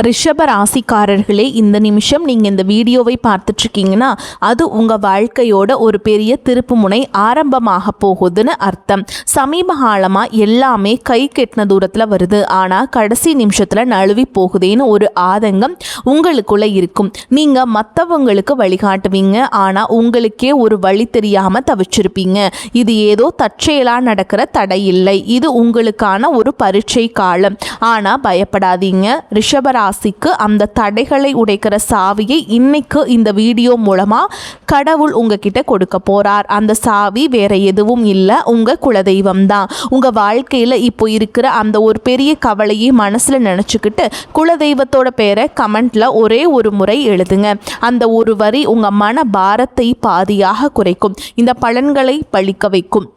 ரிஷப ராசிக்காரர்களே, இந்த நிமிஷம் நீங்கள் இந்த வீடியோவை பார்த்துட்ருக்கீங்கன்னா அது உங்கள் வாழ்க்கையோட ஒரு பெரிய திருப்பு முனை ஆரம்பமாக போகுதுன்னு அர்த்தம். சமீப காலமாக எல்லாமே கை கெட்டின தூரத்தில் வருது, ஆனால் கடைசி நிமிஷத்தில் நழுவி போகுதேன்னு ஒரு ஆதங்கம் உங்களுக்குள்ளே இருக்கும். நீங்கள் மற்றவங்களுக்கு வழிகாட்டுவீங்க, ஆனால் உங்களுக்கே ஒரு வழி தெரியாமல் தவிச்சிருப்பீங்க. இது ஏதோ தற்செயலாக நடக்கிற தடை இல்லை, இது உங்களுக்கான ஒரு பரீட்சை காலம். ஆனால் பயப்படாதீங்க, ரிஷப ராசிக்கு அந்த தடைகளை உடைக்கிற சாவியை இன்னைக்கு இந்த வீடியோ மூலமா கடவுள் உங்ககிட்ட கொடுக்க போறார். அந்த சாவி வேற எதுவும் இல்லை, உங்க குலதெய்வம் தான். உங்க வாழ்க்கையில இப்போ இருக்கிற அந்த ஒரு பெரிய கவலையை மனசுல நினைச்சுக்கிட்டு குலதெய்வத்தோட பேரை கமெண்ட்ல ஒரே ஒரு முறை எழுதுங்க. அந்த ஒரு வரி உங்க மன பாரத்தை பாதியாக குறைக்கும், இந்த பலன்களை பழிக்க வைக்கும்.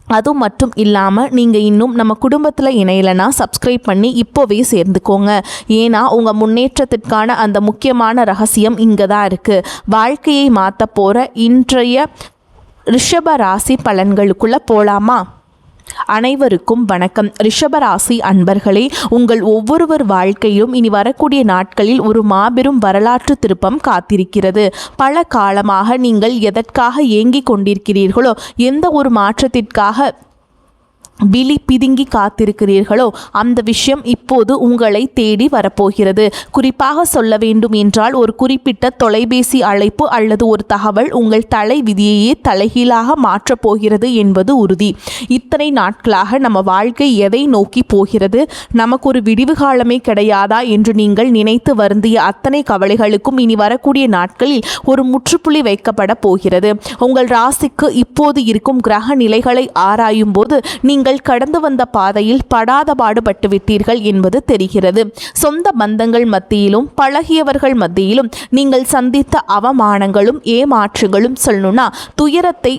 அது மட்டும் இல்லாமல் நீங்கள் இன்னும் நம்ம குடும்பத்தில் இணையலைன்னா சப்ஸ்கிரைப் பண்ணி இப்போவே சேர்ந்துக்கோங்க. ஏன்னா உங்கள் முன்னேற்றத்திற்கான அந்த முக்கியமான ரகசியம் இங்கே தான் இருக்குது. வாழ்க்கையை மாற்ற போகிற இன்றைய ரிஷப ராசி பலன்களுக்குள்ளே போகலாமா? அனைவருக்கும் வணக்கம். ரிஷபராசி அன்பர்களே, உங்கள் ஒவ்வொருவர் வாழ்க்கையிலும் இனி வரக்கூடிய நாட்களில் ஒரு மாபெரும் வரலாற்று திருப்பம் காத்திருக்கிறது. பல காலமாக நீங்கள் எதற்காக ஏங்கிக் கொண்டிருக்கிறீர்களோ, எந்த ஒரு மாற்றத்திற்காக விழி பிதுங்கி காத்திருக்கிறீர்களோ, அந்த விஷயம் இப்போது உங்களை தேடி வரப்போகிறது. குறிப்பாக சொல்ல வேண்டும் என்றால், ஒரு குறிப்பிட்ட தொலைபேசி அழைப்பு அல்லது ஒரு தகவல் உங்கள் தலை விதியையே தலைகீழாக மாற்றப் போகிறது என்பது உறுதி. இத்தனை நாட்களாக நம்ம வாழ்க்கை எதை நோக்கி போகிறது, நமக்கு ஒரு விடிவு காலமே கிடையாதா என்று நீங்கள் நினைத்து வருந்திய அத்தனை கவலைகளுக்கும் இனி வரக்கூடிய நாட்களில் ஒரு முற்றுப்புள்ளி வைக்கப்பட போகிறது. உங்கள் ராசிக்கு இப்போது இருக்கும் கிரக நிலைகளை ஆராயும் போது நீங்கள் கடந்து வந்த பாதையில் படாத பாடுபட்டு விட்டீர்கள் என்பது தெரிகிறது. சொந்த பந்தங்கள் மத்தியிலும் பழகியவர்கள் மத்தியிலும் நீங்கள் சந்தித்த அவமானங்களும் ஏமாற்றுகளும் சொல்லணும்னா துயரத்தை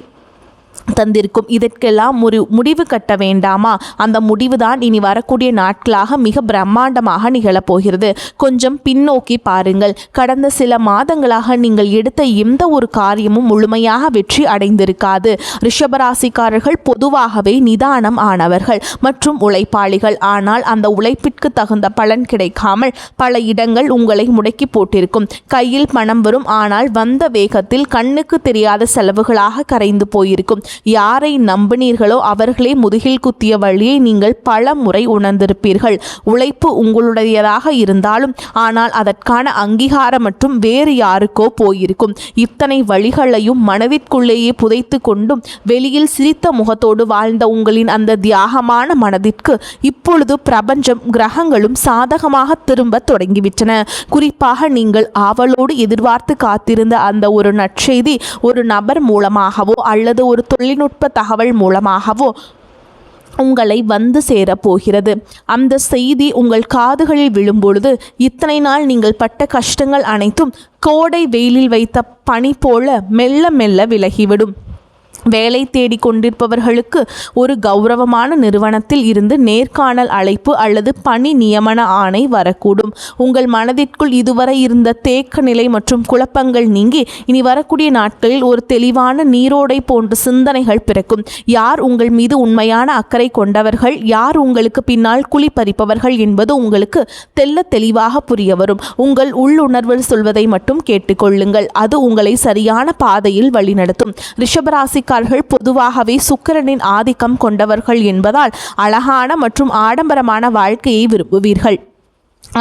தந்திருக்கும். இதற்கெல்லாம் முடிவு கட்ட வேண்டாமா? அந்த முடிவு தான் இனி வரக்கூடிய நாட்களாக மிக பிரம்மாண்டமாக நிகழப்போகிறது. கொஞ்சம் பின்னோக்கி பாருங்கள். கடந்த சில மாதங்களாக நீங்கள் எடுத்த எந்த ஒரு காரியமும் முழுமையாக வெற்றி அடைந்திருக்காது. ரிஷபராசிக்காரர்கள் பொதுவாகவே நிதானம் ஆனவர்கள் மற்றும் உழைப்பாளிகள். ஆனால் அந்த உழைப்பிற்கு தகுந்த பலன் கிடைக்காமல் பல இடங்கள் உங்களை முடக்கி போட்டிருக்கும். கையில் பணம் வரும், ஆனால் வந்த வேகத்தில் கண்ணுக்கு தெரியாத செலவுகளாக கரைந்து போயிருக்கும். யாரை நம்பினீர்களோ அவர்களே முதுகில் குத்திய வழியை நீங்கள் பல முறை உணர்ந்திருப்பீர்கள். உழைப்பு உங்களுடையதாக இருந்தாலும் ஆனால் அதற்கான அங்கீகாரம் மற்றும் வேறு யாருக்கோ போயிருக்கும். இத்தனை வழிகளையும் மனதிற்குள்ளேயே புதைத்து கொண்டும் வெளியில் சிரித்த முகத்தோடு வாழ்ந்த உங்களின் அந்த தியாகமான மனதிற்கு இப்பொழுது பிரபஞ்சம் கிரகங்களும் சாதகமாக திரும்ப தொடங்கிவிட்டன. குறிப்பாக நீங்கள் ஆவலோடு எதிர்பார்த்து காத்திருந்த அந்த ஒரு நற்செய்தி ஒரு நபர் மூலமாகவோ அல்லது ஒரு தொழில்நுட்ப தகவல் மூலமாகவோ உங்களை வந்து சேரப்போகிறது. அந்த செய்தி உங்கள் காதுகளில் விழும்பொழுது இத்தனை நாள் நீங்கள் பட்ட கஷ்டங்கள் அனைத்தும் கோடை வெயிலில் வைத்த பனி போல மெல்ல மெல்ல விலகிவிடும். வேலை தேடி கொண்டிருப்பவர்களுக்கு ஒரு கௌரவமான நிறுவனத்தில் இருந்து நேர்காணல் அழைப்பு அல்லது பணி நியமன ஆணை வரக்கூடும். உங்கள் மனதிற்குள் இதுவரை இருந்த தேக்க நிலை மற்றும் குழப்பங்கள் நீங்கி இனி வரக்கூடிய நாட்களில் ஒரு தெளிவான நீரோடை போன்ற சிந்தனைகள் பிறக்கும். யார் உங்கள் மீது உண்மையான அக்கறை கொண்டவர்கள், யார் உங்களுக்கு பின்னால் குழி பறிப்பவர்கள் என்பது உங்களுக்கு தெல்ல தெளிவாக புரிய வரும். உங்கள் உள்ளுணர்வில் சொல்வதை மட்டும் கேட்டுக்கொள்ளுங்கள், அது உங்களை சரியான பாதையில் வழிநடத்தும். ரிஷபராசிக்காரர்கள் பொதுவாகவே சுக்கிரனின் ஆதிக்கம் கொண்டவர்கள் என்பதால் அழகான மற்றும் ஆடம்பரமான வாழ்க்கையை விரும்புவீர்கள்.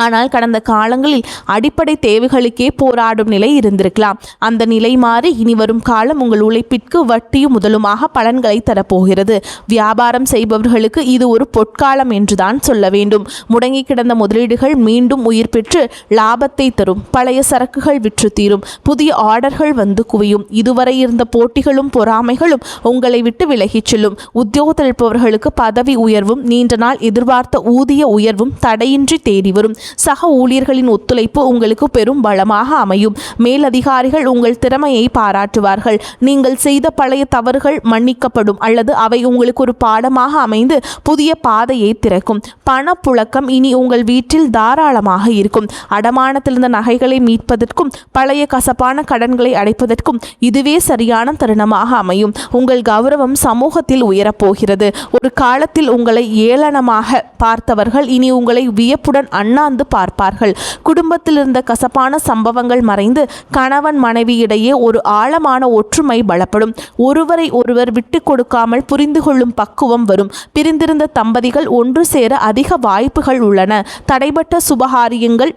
ஆனால் கடந்த காலங்களில் அடிப்படை தேவைகளுக்கே போராடும் நிலை இருந்திருக்கலாம். அந்த நிலை மாறி இனி வரும் காலம் உங்கள் உழைப்பிற்கு வட்டியும் முதலுமாக பலன்களை தரப்போகிறது. வியாபாரம் செய்பவர்களுக்கு இது ஒரு பொற்காலம் என்றுதான் சொல்ல வேண்டும். முடங்கி கிடந்த முதலீடுகள் மீண்டும் உயிர் பெற்று லாபத்தை தரும். பழைய சரக்குகள் விற்று தீரும். புதிய ஆர்டர்கள் வந்து குவியும். இதுவரை இருந்த போட்டிகளும் பொறாமைகளும் உங்களை விட்டு விலகிச் செல்லும். உத்தியோகத்தில் இருப்பவர்களுக்கு பதவி உயர்வும் நீண்ட நாள் எதிர்பார்த்த ஊதிய உயர்வும் தடையின்றி தேடி வரும். சக ஊழியர்களின் ஒத்துழைப்பு உங்களுக்கு பெரும் பலமாக அமையும். மேலதிகாரிகள் உங்கள் திறமையை பாராட்டுவார்கள். நீங்கள் செய்த பழைய தவறுகள் மன்னிக்கப்படும் அல்லது அவை உங்களுக்கு ஒரு பாடமாக அமைந்து புதிய பாதையை திறக்கும். பணப்புழக்கம் இனி உங்கள் வீட்டில் தாராளமாக இருக்கும். அடமானத்திலிருந்த நகைகளை மீட்பதற்கும் பழைய கசப்பான கடன்களை அடைப்பதற்கும் இதுவே சரியான தருணமாக அமையும். உங்கள் கௌரவம் சமூகத்தில் உயரப்போகிறது. ஒரு காலத்தில் உங்களை ஏளனமாக பார்த்தவர்கள் இனி உங்களை வியப்புடன் அண்ணாந்து வந்து பார்ப்பார்கள். குடும்பத்தில் இருந்த கசப்பான சம்பவங்கள் மறைந்து கணவன் மனைவியிடையே ஒரு ஆழமான ஒற்றுமை பலப்படும். ஒருவரை ஒருவர் விட்டு கொடுக்காமல் புரிந்து கொள்ளும் பக்குவம் வரும். பிரிந்திருந்த தம்பதிகள் ஒன்று சேர அதிக வாய்ப்புகள் உள்ளன. தடைபட்ட சுபகாரியங்கள்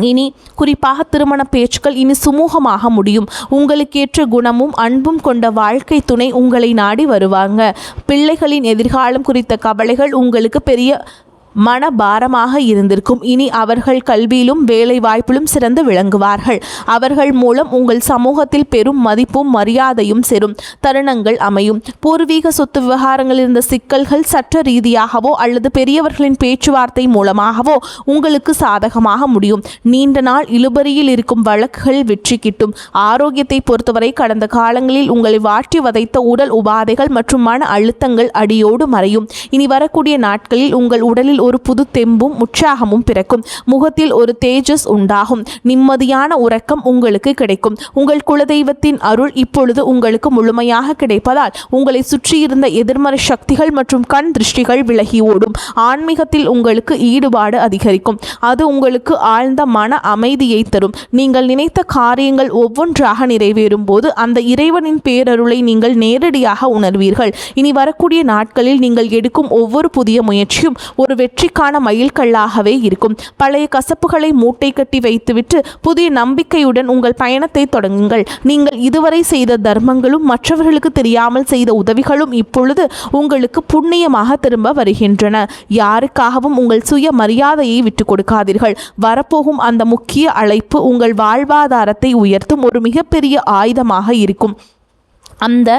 இனி, குறிப்பாக திருமண பேச்சுக்கள் இனி சுமூகமாக முடியும். உங்களுக்கேற்ற குணமும் அன்பும் கொண்ட வாழ்க்கை துணை உங்களை நாடி வருவாங்க. பிள்ளைகளின் எதிர்காலம் குறித்த கவலைகள் உங்களுக்கு பெரிய மனபாரமாக இருந்திருக்கும். இனி அவர்கள் கல்வியிலும் வேலை வாய்ப்பிலும் சிறந்து விளங்குவார்கள். அவர்கள் மூலம் உங்கள் சமூகத்தில் பெரும் மதிப்பும் மரியாதையும் சேரும் தருணங்கள் அமையும். பூர்வீக சொத்து விவகாரங்களில் இருந்த சிக்கல்கள் சட்ட ரீதியாகவோ அல்லது பெரியவர்களின் பேச்சுவார்த்தை மூலமாகவோ உங்களுக்கு சாதகமாக முடியும். நீண்ட நாள் இழுபறியில் இருக்கும் வழக்குகள் வெற்றி கிட்டும். ஆரோக்கியத்தை பொறுத்தவரை கடந்த காலங்களில் உங்களை வாட்டி வதைத்த உடல் உபாதைகள் மற்றும் மன அழுத்தங்கள் அடியோடு மறையும். இனி வரக்கூடிய நாட்களில் உங்கள் உடலில் ஒரு புது தெம்பும் உற்சாகமும் பிறக்கும். முகத்தில் ஒரு தேஜஸ் உண்டாகும். நிம்மதியான உறக்கம் உங்களுக்கு கிடைக்கும். உங்கள் குலதெய்வத்தின் அருள் இப்பொழுது உங்களுக்கு முழுமையாக கிடைப்பதால் உங்களை சுற்றியிருந்த எதிர்மறை சக்திகள் மற்றும் கண் திருஷ்டிகள் விலகி ஓடும். ஆன்மீகத்தில் உங்களுக்கு ஈடுபாடு அதிகரிக்கும். அது உங்களுக்கு ஆழ்ந்த மன அமைதியை தரும். நீங்கள் நினைத்த காரியங்கள் ஒவ்வொன்றாக நிறைவேறும் போது அந்த இறைவனின் பேரருளை நீங்கள் நேரடியாக உணர்வீர்கள். இனி வரக்கூடிய நாட்களில் நீங்கள் எடுக்கும் ஒவ்வொரு புதிய முயற்சியும் ஒரு வெற்றிக்கான மைல்கல்லாகவே இருக்கும். பழைய கசப்புகளை மூட்டை கட்டி வைத்துவிட்டு புதிய நம்பிக்கையுடன் உங்கள் பயணத்தை தொடங்குங்கள். நீங்கள் இதுவரை செய்த தர்மங்களும் மற்றவர்களுக்கு தெரியாமல் செய்த உதவிகளும் இப்பொழுது உங்களுக்கு புண்ணியமாக திரும்ப வருகின்றன. யாருக்காகவும் உங்கள் சுய மரியாதையை விட்டுக் கொடுக்காதீர்கள். வரப்போகும் அந்த முக்கிய அழைப்பு உங்கள் வாழ்வாதாரத்தை உயர்த்தும் ஒரு மிகப்பெரிய ஆயுதமாக இருக்கும். அந்த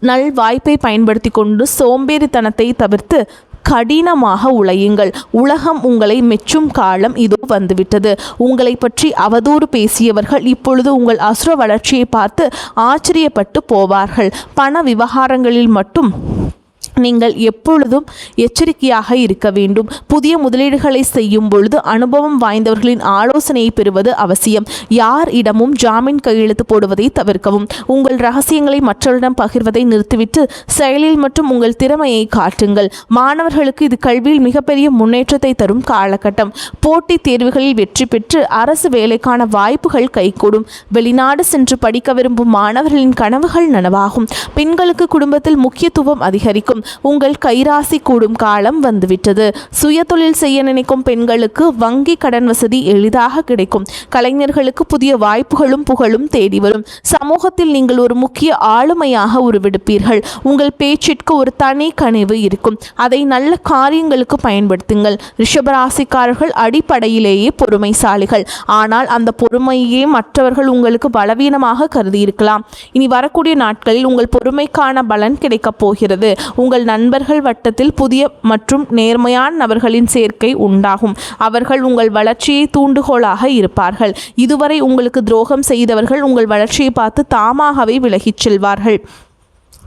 நல் வாய்ப்பை பயன்படுத்தி கொண்டு சோம்பேறித்தனத்தை தவிர்த்து கடினமாக உழையுங்கள். உலகம் உங்களை மெச்சும் காலம் இதோ வந்துவிட்டது. உங்களை பற்றி அவதூறு பேசியவர்கள் இப்பொழுது உங்கள் அசுர வளர்ச்சியை பார்த்து ஆச்சரியப்பட்டு போவார்கள். பண விவகாரங்களில் மட்டும் நீங்கள் எப்பொழுதும் எச்சரிக்கையாக இருக்க வேண்டும். புதிய முதலீடுகளை செய்யும் பொழுது அனுபவம் வாய்ந்தவர்களின் ஆலோசனையை பெறுவது அவசியம். யார் இடமும் ஜாமீன் கையெழுத்து போடுவதை தவிர்க்கவும். உங்கள் ரகசியங்களை மற்றவரிடம் பகிர்வதை நிறுத்திவிட்டு செயலில் மற்றும் உங்கள் திறமையை காட்டுங்கள். மாணவர்களுக்கு இது கல்வியில் மிகப்பெரிய முன்னேற்றத்தை தரும் காலகட்டம். போட்டித் தேர்வுகளில் வெற்றி பெற்று அரசு வேலைக்கான வாய்ப்புகள் கைகூடும். வெளிநாடு சென்று படிக்க விரும்பும் மாணவர்களின் கனவுகள் நனவாகும். பெண்களுக்கு குடும்பத்தில் முக்கியத்துவம் அதிகரிக்கும். உங்கள் கைராசி கூடும் காலம் வந்துவிட்டது. சுயதொழில் செய்ய நினைக்கும் பெண்களுக்கு வங்கி கடன் வசதி எளிதாக கிடைக்கும். கலைஞர்களுக்கு புதிய வாய்ப்புகளும் புகழும் தேடி வரும். சமூகத்தில் நீங்கள் ஒரு முக்கிய ஆளுமையாக உருவெடுப்பீர்கள். உங்கள் பேச்சிற்கு ஒரு தனி கனிவு இருக்கும். அதை நல்ல காரியங்களுக்கு பயன்படுத்துங்கள். ரிஷபராசிக்காரர்கள் அடிப்படையிலேயே பொறுமைசாலிகள். ஆனால் அந்த பொறுமையே மற்றவர்கள் உங்களுக்கு பலவீனமாக கருதியிருக்கலாம். இனி வரக்கூடிய நாட்களில் உங்கள் பொறுமைக்கான பலன் கிடைக்கப் போகிறது. உங்கள் நண்பர்கள் வட்டத்தில் புதிய மற்றும் நேர்மையான நபர்களின் சேர்க்கை உண்டாகும். அவர்கள் உங்கள் வளர்ச்சியை தூண்டுகோலாக இருப்பார்கள். இதுவரை உங்களுக்கு துரோகம் செய்தவர்கள் உங்கள் வளர்ச்சியை பார்த்து தாமாகவே விலகிச் செல்வார்கள்.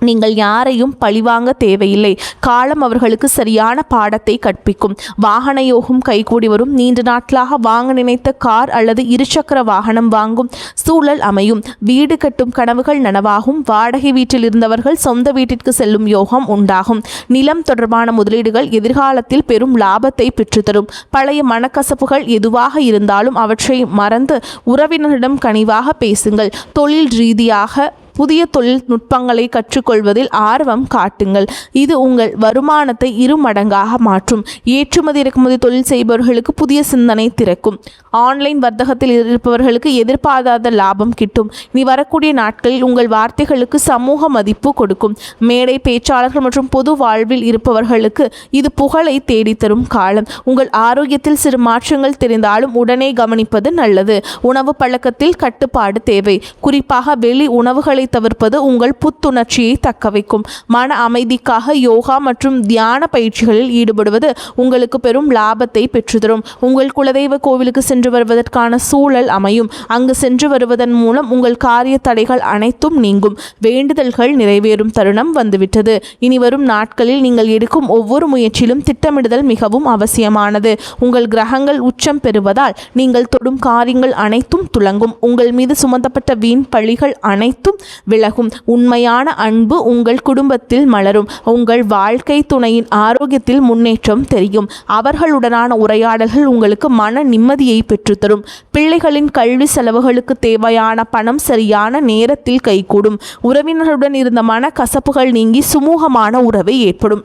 நீங்கள் யாரையும் பழிவாங்க தேவையில்லை. காலம் அவர்களுக்கு சரியான பாடத்தை கற்பிக்கும். வாகன யோகம் கைகூடி வரும். நீண்ட நாட்களாக வாங்க நினைத்த கார் அல்லது இருசக்கர வாகனம் வாங்கும் சூழல் அமையும். வீடு கட்டும் கனவுகள் நனவாகும். வாடகை வீட்டில் இருந்தவர்கள் சொந்த வீட்டிற்கு செல்லும் யோகம் உண்டாகும். நிலம் தொடர்பான முதலீடுகள் எதிர்காலத்தில் பெரும் லாபத்தை பெற்றுத்தரும். பழைய மனக்கசப்புகள் எதுவாக இருந்தாலும் அவற்றை மறந்து உறவினரிடம் கனிவாக பேசுங்கள். தொழில் ரீதியாக புதிய தொழில்நுட்பங்களை கற்றுக்கொள்வதில் ஆர்வம் காட்டுங்கள். இது உங்கள் வருமானத்தை 2 மடங்காக மாற்றும். ஏற்றுமதி இறக்குமதி தொழில் செய்பவர்களுக்கு புதிய சிந்தனை திறக்கும். ஆன்லைன் வர்த்தகத்தில் இருப்பவர்களுக்கு எதிர்பாராத லாபம் கிட்டும். இனி வரக்கூடிய நாட்களில் உங்கள் வார்த்தைகளுக்கு சமூக மதிப்பு கொடுக்கும். மேடை பேச்சாளர்கள் மற்றும் பொது வாழ்வில் இருப்பவர்களுக்கு இது புகழை தேடித்தரும் காலம். உங்கள் ஆரோக்கியத்தில் சிறு மாற்றங்கள் தெரிந்தாலும் உடனே கவனிப்பது நல்லது. உணவு பழக்கத்தில் கட்டுப்பாடு தேவை. குறிப்பாக வெளி உணவுகளை தவிர்ப்பது உங்கள் புத்துணர்ச்சியை தக்க வைக்கும். மன அமைதிக்காக யோகா மற்றும் தியான பயிற்சிகளில் ஈடுபடுவது உங்களுக்கு பெரும் லாபத்தை பெற்றுத்தரும். உங்கள் குலதெய்வ கோவிலுக்கு சென்று வருவதற்கான சூழல் அமையும். அங்கு சென்று வருவதன் மூலம் உங்கள் காரிய தடைகள் அனைத்தும் நீங்கும். வேண்டுதல்கள் நிறைவேறும் தருணம் வந்துவிட்டது. இனி வரும் நாட்களில் நீங்கள் எடுக்கும் ஒவ்வொரு முயற்சியிலும் திட்டமிடுதல் மிகவும் அவசியமானது. உங்கள் கிரகங்கள் உச்சம் பெறுவதால் நீங்கள் தொடும் காரியங்கள் அனைத்தும் துலங்கும். உங்கள் மீது சுமத்தப்பட்ட வீண் பழிகள் அனைத்தும் விலகும். உண்மையான அன்பு உங்கள் குடும்பத்தில் மலரும். உங்கள் வாழ்க்கை துணையின் ஆரோக்கியத்தில் முன்னேற்றம் தெரியும். அவர்களுடனான உரையாடல்கள் உங்களுக்கு மன நிம்மதியை பெற்றுத்தரும். பிள்ளைகளின் கல்வி செலவுகளுக்கு தேவையான பணம் சரியான நேரத்தில் கைகூடும். உறவினர்களுடன் இருந்த மன கசப்புகள் நீங்கி சுமூகமான உறவை ஏற்படும்.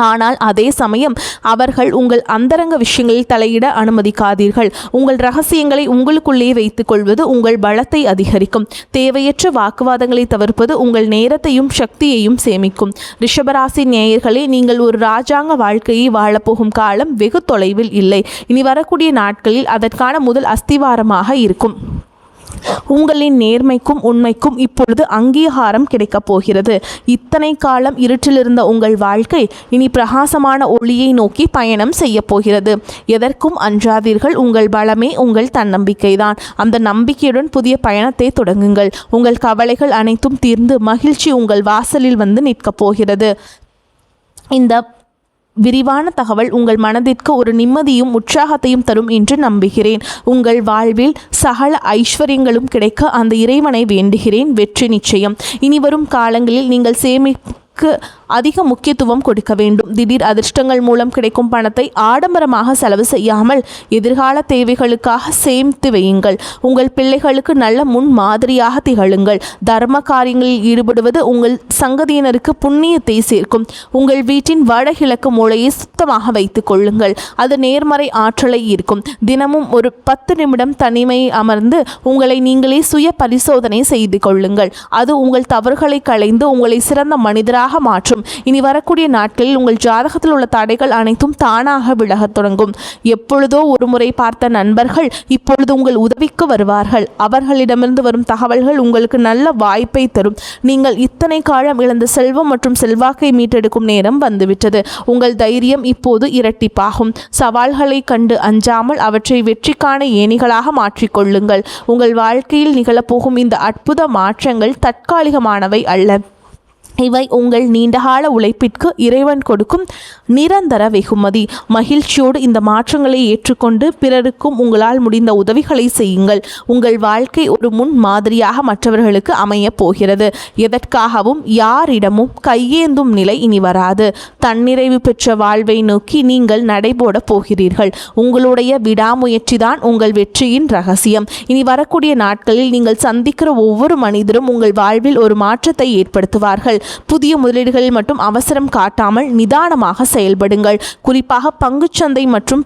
ஆனால் அதே சமயம் அவர்கள் உங்கள் அந்தரங்க விஷயங்களில் தலையிட அனுமதிக்காதீர்கள். உங்கள் ரகசியங்களை உங்களுக்குள்ளே வைத்துக் கொள்வது உங்கள் பலத்தை அதிகரிக்கும். தேவையற்ற வாக்குவாதங்களை தவிர்ப்பது உங்கள் நேரத்தையும் சக்தியையும் சேமிக்கும். ரிஷபராசி நேயர்களே, நீங்கள் ஒரு ராஜாங்க வாழ்க்கையை வாழப்போகும் காலம் வெகு தொலைவில் இல்லை. இனி வரக்கூடிய நாட்களில் அதற்கான முதல் அஸ்திவாரமாக இருக்கும். உங்களின் நேர்மைக்கும் உண்மைக்கும் இப்பொழுது அங்கீகாரம் கிடைக்கப் போகிறது. இத்தனை காலம் இருட்டிலிருந்த உங்கள் வாழ்க்கை இனி பிரகாசமான ஒளியை நோக்கி பயணம் செய்ய போகிறது. எதற்கும் அஞ்சாதீர்கள். உங்கள் பலமே உங்கள் தன்னம்பிக்கைதான். அந்த நம்பிக்கையுடன் புதிய பயணத்தை தொடங்குங்கள். உங்கள் கவலைகள் அனைத்தும் தீர்ந்து மகிழ்ச்சி உங்கள் வாசலில் வந்து நிற்கப் போகிறது. இந்த விரிவான தகவல் உங்கள் மனதிற்கு ஒரு நிம்மதியும் உற்சாகத்தையும் தரும் என்று நம்புகிறேன். உங்கள் வாழ்வில் சகல ஐஸ்வர்யங்களும் கிடைக்க அந்த இறைவனை வேண்டுகிறேன். வெற்றி நிச்சயம். இனி வரும் காலங்களில் நீங்கள் அதிக முக்கியத்துவம் கொடுக்க வேண்டும். திடீர் அதிர்ஷ்டங்கள் மூலம் கிடைக்கும் பணத்தை ஆடம்பரமாக செலவு செய்யாமல் எதிர்கால தேவைகளுக்காக சேமித்து வையுங்கள். உங்கள் பிள்ளைகளுக்கு நல்ல முன் மாதிரியாக திகழுங்கள். தர்ம காரியங்களில் ஈடுபடுவது உங்கள் சங்கதியினருக்கு புண்ணியத்தை சேர்க்கும். உங்கள் வீட்டின் வடகிழக்கு மூலையை சுத்தமாக வைத்துக் கொள்ளுங்கள். அது நேர்மறை ஆற்றலை ஈர்க்கும். தினமும் ஒரு 10 நிமிடம் தனிமை அமர்ந்து உங்களை நீங்களே சுய பரிசோதனை செய்து கொள்ளுங்கள். அது உங்கள் தவறுகளை களைந்து உங்களை சிறந்த மனிதராக மாற்றும். இனி வரக்கூடிய நாட்களில் உங்கள் ஜாதகத்தில் உள்ள தடைகள் அனைத்தும் தானாக விலகத் தொடங்கும். எப்பொழுதோ ஒரு முறை பார்த்த நண்பர்கள் இப்பொழுது உங்கள் உதவிக்கு வருவார்கள். அவர்களிடமிருந்து வரும் தகவல்கள் உங்களுக்கு நல்ல வாய்ப்பை தரும். நீங்கள் இத்தனை காலம் இழந்த செல்வம் மற்றும் செல்வாக்கை மீட்டெடுக்கும் நேரம் வந்துவிட்டது. உங்கள் தைரியம் இப்போது இரட்டிப்பாகும். சவால்களை கண்டு அஞ்சாமல் அவற்றை வெற்றிக்கான ஏணிகளாக மாற்றிக்கொள்ளுங்கள். உங்கள் வாழ்க்கையில் நிகழப்போகும் இந்த அற்புத மாற்றங்கள் தற்காலிகமானவை அல்ல. இவை உங்கள் நீண்டகால உழைப்பிற்கு இறைவன் கொடுக்கும் நிரந்தர வெகுமதி. மகிழ்ச்சியோடு இந்த மாற்றங்களை ஏற்றுக்கொண்டு பிறருக்கும் உங்களால் முடிந்த உதவிகளை செய்யுங்கள். உங்கள் வாழ்க்கை ஒரு முன் மாதிரியாக மற்றவர்களுக்கு அமைய போகிறது. எதற்காகவும் யாரிடமும் கையேந்தும் நிலை இனி வராது. தன்னிறைவு பெற்ற வாழ்வை நோக்கி நீங்கள் நடைபோட போகிறீர்கள். உங்களுடைய விடாமுயற்சிதான் உங்கள் வெற்றியின் ரகசியம். இனி வரக்கூடிய நாட்களில் நீங்கள் சந்திக்கிற ஒவ்வொரு மனிதரும் உங்கள் வாழ்வில் ஒரு மாற்றத்தை ஏற்படுத்துவார்கள். புதிய முதலீடுகளில் மட்டும் அவசரம் காட்டாமல் நிதானமாக செயல்படுங்கள். குறிப்பாக பங்குச்சந்தை மற்றும்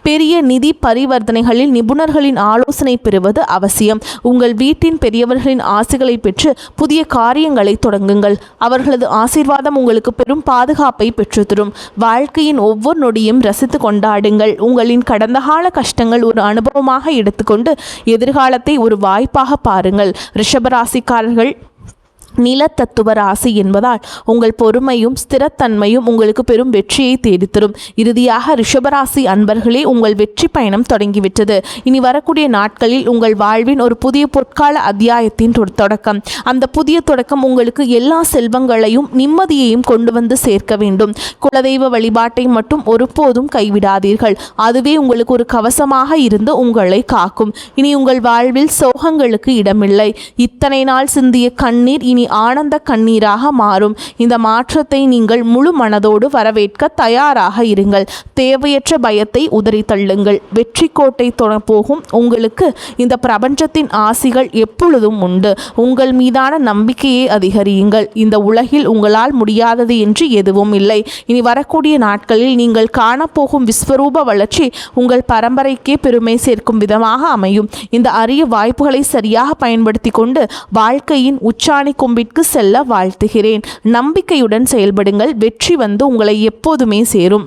பெரிய நிதி பரிவர்த்தனைகளில் நிபுணர்களின் ஆலோசனை பெறுவது அவசியம். உங்கள் வீட்டின் பெரியவர்களின் ஆசைகளை பெற்று புதிய காரியங்களை தொடங்குங்கள். அவர்களது ஆசீர்வாதம் உங்களுக்கு பெரும் பாதுகாப்பை பெற்றுத்தரும். வாழ்க்கையின் ஒவ்வொரு நொடியும் ரசித்து கொண்டாடுங்கள். உங்களின் கடந்த கால கஷ்டங்கள் ஒரு அனுபவமாக எடுத்துக்கொண்டு எதிர்காலத்தை ஒரு வாய்ப்பாக பாருங்கள். ரிஷபராசிக்காரர்கள் நிலத்தத்துவ ராசி என்பதால் உங்கள் பொறுமையும் ஸ்திரத்தன்மையும் உங்களுக்கு பெரும் வெற்றியை தேடித்தரும். இறுதியாக ரிஷபராசி அன்பர்களே, உங்கள் வெற்றி பயணம் தொடங்கிவிட்டது. இனி வரக்கூடிய நாட்களில் உங்கள் வாழ்வின் ஒரு புதிய பொற்கால அத்தியாயத்தின் தொடக்கம். அந்த புதிய தொடக்கம் உங்களுக்கு எல்லா செல்வங்களையும் நிம்மதியையும் கொண்டு வந்து சேர்க்க வேண்டும். குலதெய்வ வழிபாட்டை மட்டும் ஒருபோதும் கைவிடாதீர்கள். அதுவே உங்களுக்கு ஒரு கவசமாக இருந்து உங்களை காக்கும். இனி உங்கள் வாழ்வில் சோகங்களுக்கு இடமில்லை. இத்தனை நாள் சிந்திய கண்ணீர் இனி ஆனந்த கண்ணீராக மாறும். இந்த மாற்றத்தை நீங்கள் முழு மனதோடு வரவேற்க தயாராக இருங்கள். தேவையற்ற பயத்தை உதறி தள்ளுங்கள். வெற்றி கோட்டை போகும் உங்களுக்கு இந்த பிரபஞ்சத்தின் ஆசிகள் எப்பொழுதும் உண்டு. உங்கள் மீதான நம்பிக்கையை அதிகரியுங்கள். இந்த உலகில் உங்களால் முடியாதது என்று எதுவும் இல்லை. இனி வரக்கூடிய நாட்களில் நீங்கள் காணப்போகும் விஸ்வரூப வளர்ச்சி உங்கள் பரம்பரைக்கே பெருமை சேர்க்கும் விதமாக அமையும். இந்த அரிய வாய்ப்புகளை சரியாக பயன்படுத்தி கொண்டு வாழ்க்கையின் உச்சாணி கொம்பிற்கு செல்ல வாழ்த்துகிறேன். நம்பிக்கையுடன் செயல்படுங்கள். வெற்றி வந்து உங்களை எப்போதுமே சேரும்.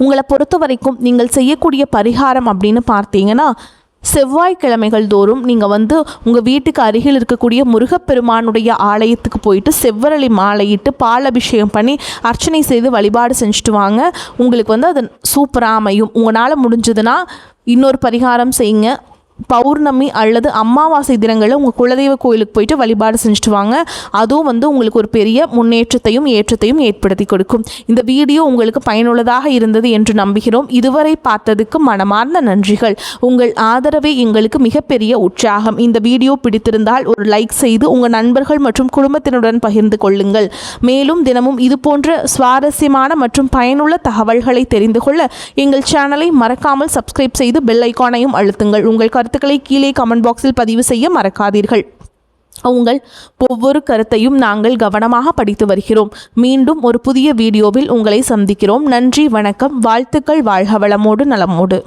உங்களை பொறுத்த வரைக்கும் நீங்கள் செய்யக்கூடிய பரிகாரம் அப்படின்னு பார்த்தீங்கன்னா, செவ்வாய்க்கிழமைகள் தோறும் நீங்கள் உங்கள் வீட்டுக்கு அருகில் இருக்கக்கூடிய முருகப்பெருமானுடைய ஆலயத்துக்கு போயிட்டு செவ்வரளி மாலையிட்டு பால் அபிஷேகம் பண்ணி அர்ச்சனை செய்து வழிபாடு செஞ்சுட்டு வாங்க. உங்களுக்கு அது சூப்பராக அமையும். உங்களால் முடிஞ்சதுன்னா இன்னொரு பரிகாரம் செய்யுங்க. பௌர்ணமி அல்லது அமாவாசை தினங்களில் உங்கள் குலதெய்வ கோயிலுக்கு போயிட்டு வழிபாடு செஞ்சுட்டு வாங்க. அதுவும் உங்களுக்கு ஒரு பெரிய முன்னேற்றத்தையும் ஏற்றத்தையும் ஏற்படுத்தி கொடுக்கும். இந்த வீடியோ உங்களுக்கு பயனுள்ளதாக இருந்தது என்று நம்புகிறோம். இதுவரை பார்த்ததுக்கு மனமார்ந்த நன்றிகள். உங்கள் ஆதரவே எங்களுக்கு மிகப்பெரிய உற்சாகம். இந்த வீடியோ பிடித்திருந்தால் ஒரு லைக் செய்து உங்கள் நண்பர்கள் மற்றும் குடும்பத்தினருடன் பகிர்ந்து கொள்ளுங்கள். மேலும் தினமும் இது போன்ற சுவாரஸ்யமான மற்றும் பயனுள்ள தகவல்களை தெரிந்து கொள்ள எங்கள் சேனலை மறக்காமல் சப்ஸ்கிரைப் செய்து பெல் ஐகானையும் அழுத்துங்கள். உங்கள் கருத்துக்களை கீழே கமெண்ட் பாக்ஸில் பதிவு செய்ய மறக்காதீர்கள். உங்கள் ஒவ்வொரு கருத்தையும் நாங்கள் கவனமாக படித்து வருகிறோம். மீண்டும் ஒரு புதிய வீடியோவில் உங்களை சந்திக்கிறோம். நன்றி, வணக்கம், வாழ்த்துக்கள். வாழ்க வளமோடு நலமோடு.